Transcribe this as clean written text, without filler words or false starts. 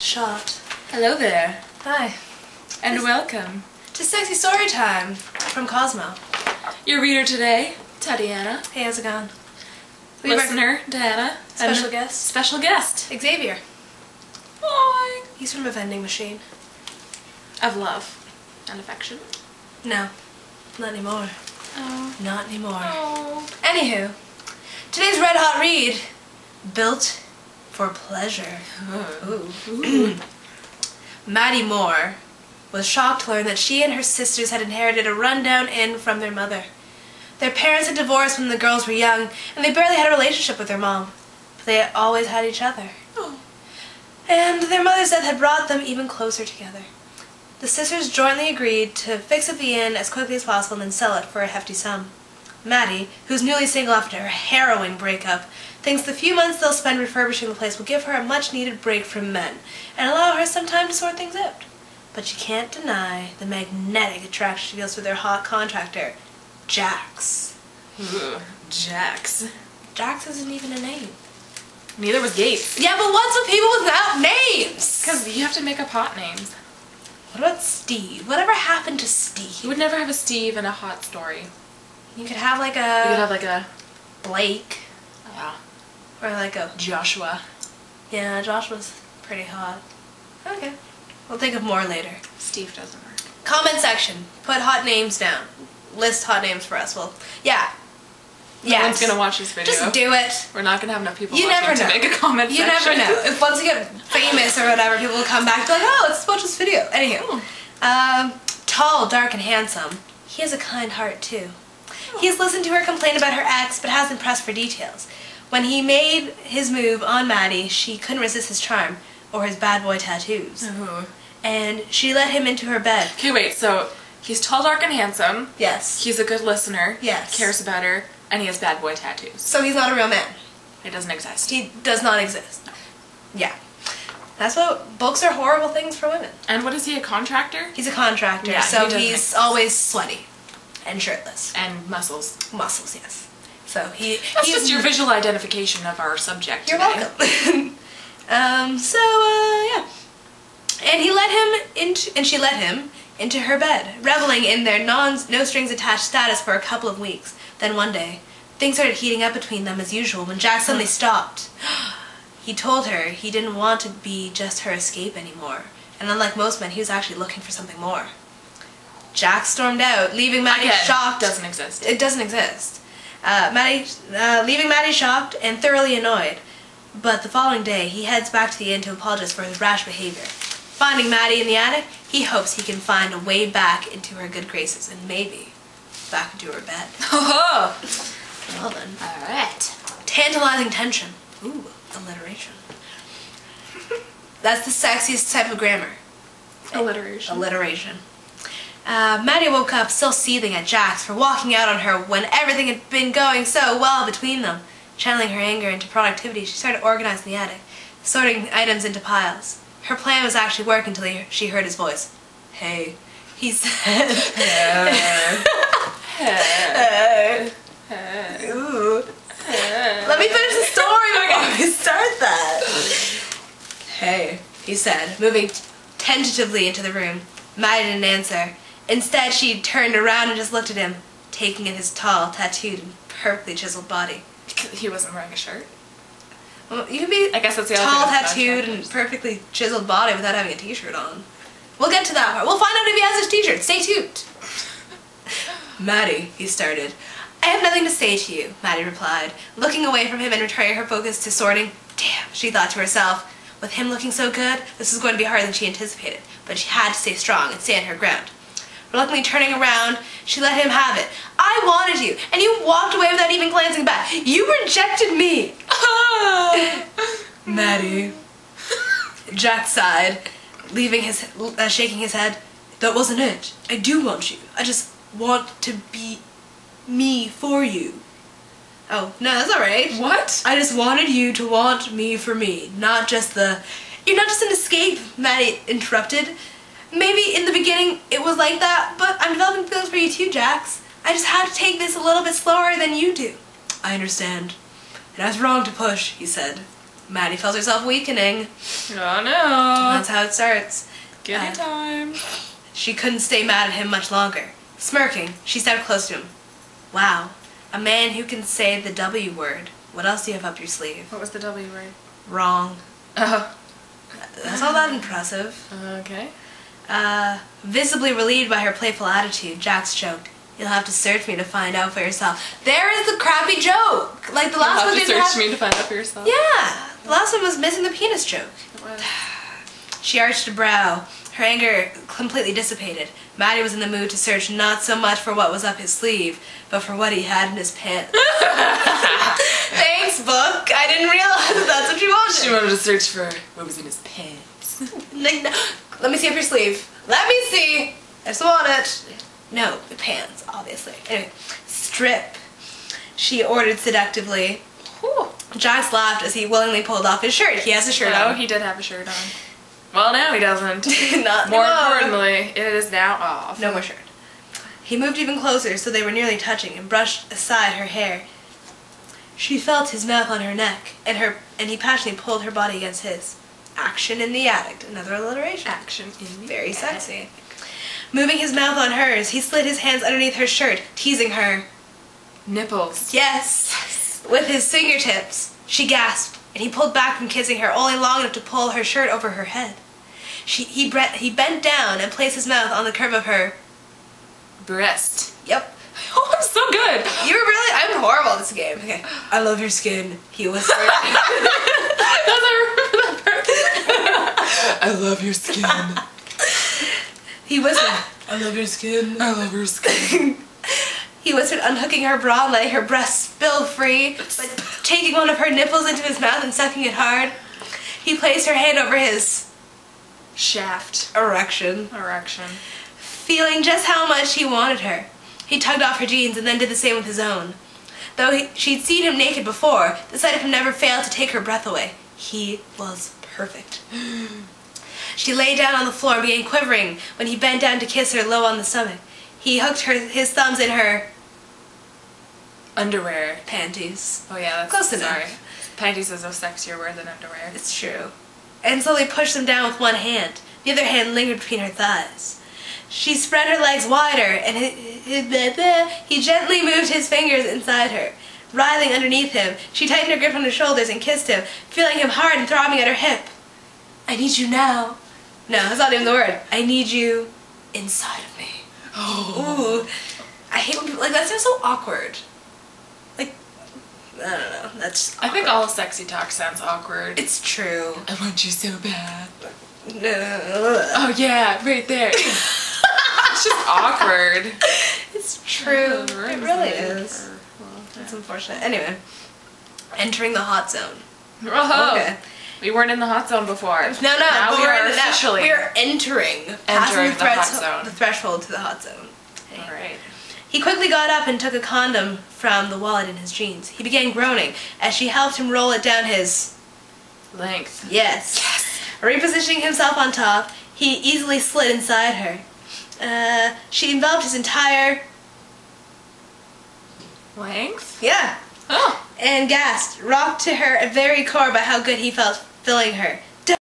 Shot. Hello there. Hi. And welcome to Sexy Storytime from Cosmo. Your reader today, Tatiana. Hey, how's it going? Listener, Dianna. Special guest. Special guest. Xavier. Hi. He's from a vending machine. Of love and affection. No. Not anymore. Oh. Not anymore. Oh. Anywho, today's red hot read, Built for Pleasure. Ooh. Maddie Moore was shocked to learn that she and her sisters had inherited a rundown inn from their mother. Their parents had divorced when the girls were young, and they barely had a relationship with their mom. But they always had each other. Oh. And their mother's death had brought them even closer together. The sisters jointly agreed to fix up the inn as quickly as possible and then sell it for a hefty sum. Maddie, who's newly single after her harrowing breakup, thinks the few months they'll spend refurbishing the place will give her a much-needed break from men and allow her some time to sort things out. But she can't deny the magnetic attraction she feels for their hot contractor, Jax. Ooh. Jax. Jax isn't even a name. Neither was Gates. Yeah, but what's with people without names? Because you have to make up hot names. What about Steve? Whatever happened to Steve? You would never have a Steve in a hot story. You could have like You could have like a Blake. Yeah. Or like a Joshua. Yeah, Josh was pretty hot. Okay. We'll think of more later. Steve doesn't work. Comment section. Put hot names down. List hot names for us. Well, yeah. No one's gonna watch this video. Just do it. We're not gonna have enough people You watching never know. to make a comment You section. never know. If once you get famous or whatever, people will come back and be like, oh, let's watch this video. Anywho. Tall, dark, and handsome. He has a kind heart, too. He has listened to her complain about her ex, but hasn't pressed for details. When he made his move on Maddie, she couldn't resist his charm, or his bad boy tattoos. Ooh. And she let him into her bed. Okay, wait, so he's tall, dark, and handsome. Yes. He's a good listener. Yes. Cares about her, and he has bad boy tattoos. So he's not a real man. It doesn't exist. He does not exist. Yeah. That's what, books are horrible things for women. And what is he, a contractor? He's a contractor, Yeah, so he doesn't he's exist. always sweaty. And shirtless. And muscles. Muscles, yes. So That's just your visual identification of our subject You're today. welcome. Yeah. And she let him into her bed, reveling in their no-strings-attached status for a couple of weeks. Then one day, things started heating up between them as usual when Jack suddenly stopped. He told her he didn't want to be just her escape anymore, and unlike most men, he was actually looking for something more. Jack stormed out, leaving Maddie shocked. Doesn't exist. It doesn't exist. Leaving Maddie shocked and thoroughly annoyed. But the following day, he heads back to the inn to apologize for his rash behavior. Finding Maddie in the attic, he hopes he can find a way back into her good graces and maybe back into her bed. Oh! Well then. Alright. Tantalizing tension. Ooh, alliteration. That's the sexiest type of grammar. Alliteration. Alliteration. Maddie woke up still seething at Jax for walking out on her when everything had been going so well between them. Channeling her anger into productivity, she started organizing the attic, sorting items into piles. Her plan was actually working until she heard his voice. Hey, he said. Hey. Ooh. Let me finish the story before we start that. Hey, he said, moving tentatively into the room. Maddie didn't answer. Instead, she turned around and just looked at him, taking in his tall, tattooed, and perfectly chiseled body. He wasn't wearing a shirt. Well, you can be I guess that's the tall, other thing tattooed, and perfectly chiseled body without having a t-shirt on. We'll get to that part. We'll find out if he has his t-shirt. Stay tuned. Maddie, he started. I have nothing to say to you, Maddie replied, looking away from him and returning her focus to sorting. Damn, she thought to herself. With him looking so good, this was going to be harder than she anticipated, but she had to stay strong and stand her ground. Reluctantly turning around, she let him have it. I wanted you, and you walked away without even glancing back. You rejected me. Maddie. Jack sighed, shaking his head. That wasn't it. I do want you. I just want to be me for you. Oh, no, that's alright. What? I just wanted you to want me for me, not just the... You're not just an escape, Maddie interrupted. Maybe in the beginning it was like that, but I'm developing feelings for you too, Jax. I just had to take this a little bit slower than you do. I understand. And I was wrong to push, he said. Maddie felt herself weakening. Oh no. That's how it starts. Getting time. She couldn't stay mad at him much longer. Smirking, she stepped close to him. Wow, a man who can say the W word. What else do you have up your sleeve? What was the W word? Wrong. Oh. That's all that impressive. Okay. Visibly relieved by her playful attitude, Jax joked, "You'll have to search me to find out for yourself." There is the crappy joke! Like the last one You'll have to didn't search me to find out for yourself? Yeah! The last one was missing the penis joke. It was. She arched a brow. Her anger completely dissipated. Maddie was in the mood to search not so much for what was up his sleeve, but for what he had in his pants. Thanks, book. I didn't realize that's what you wanted. She wanted to search for what was in his pants. Like, no. Let me see up your sleeve. Let me see. I just want it. No, the pants, obviously. Anyway, strip, she ordered seductively. Whew. Jax laughed as he willingly pulled off his shirt. He has a shirt Oh, on. he did have a shirt on. Well, now he doesn't. Not More anymore. importantly, it is now off. No more shirt. He moved even closer so they were nearly touching and brushed aside her hair. She felt his mouth on her neck, and he passionately pulled her body against his. Action in the attic. Another alliteration. Action in the Very attic. sexy. Moving his mouth on hers, he slid his hands underneath her shirt, teasing her. Nipples. Yes! With his fingertips. She gasped, and he pulled back from kissing her only long enough to pull her shirt over her head. He bent down and placed his mouth on the curve of her Breast. Yep. Oh, I'm so good. You were really... I'm horrible at this game. Okay. I love your skin, he whispered. I love your skin. He whispered, I love your skin. I love your skin. He whispered, unhooking her bra and letting her breasts spill free, like taking one of her nipples into his mouth and sucking it hard. He placed her hand over his Shaft. erection, feeling just how much he wanted her. He tugged off her jeans and then did the same with his own. Though she'd seen him naked before, the sight of him never failed to take her breath away. He was perfect. She lay down on the floor and began quivering when he bent down to kiss her low on the stomach. He hooked his thumbs in her underwear. Panties. Oh yeah, that's close enough. Sorry. Panties is a sexier word than underwear. It's true. And slowly pushed them down with one hand. The other hand lingered between her thighs. She spread her legs wider, and he gently moved his fingers inside her. Writhing underneath him, she tightened her grip on his shoulders and kissed him, feeling him hard and throbbing at her hip. I need you now. No, that's not even the word. I need you inside of me. Oh. Ooh. I hate when people, like, that sounds so awkward. Like, I don't know, that's awkward. I think all sexy talk sounds awkward. It's true. I want you so bad. No. Oh yeah, right there. It's just awkward. It's true. It really is. It's unfortunate. Anyway, entering the hot zone. Oh, Okay. we weren't in the hot zone before. No, Now but we we're are in it now. officially We are entering the passing hot zone. the threshold to the hot zone. All right. He quickly got up and took a condom from the wallet in his jeans. He began groaning as she helped him roll it down his Length. Yes. Repositioning himself on top, he easily slid inside her. She enveloped his entire... Length? Yeah. Oh. And gasped, rocked to her very core by how good he felt filling her.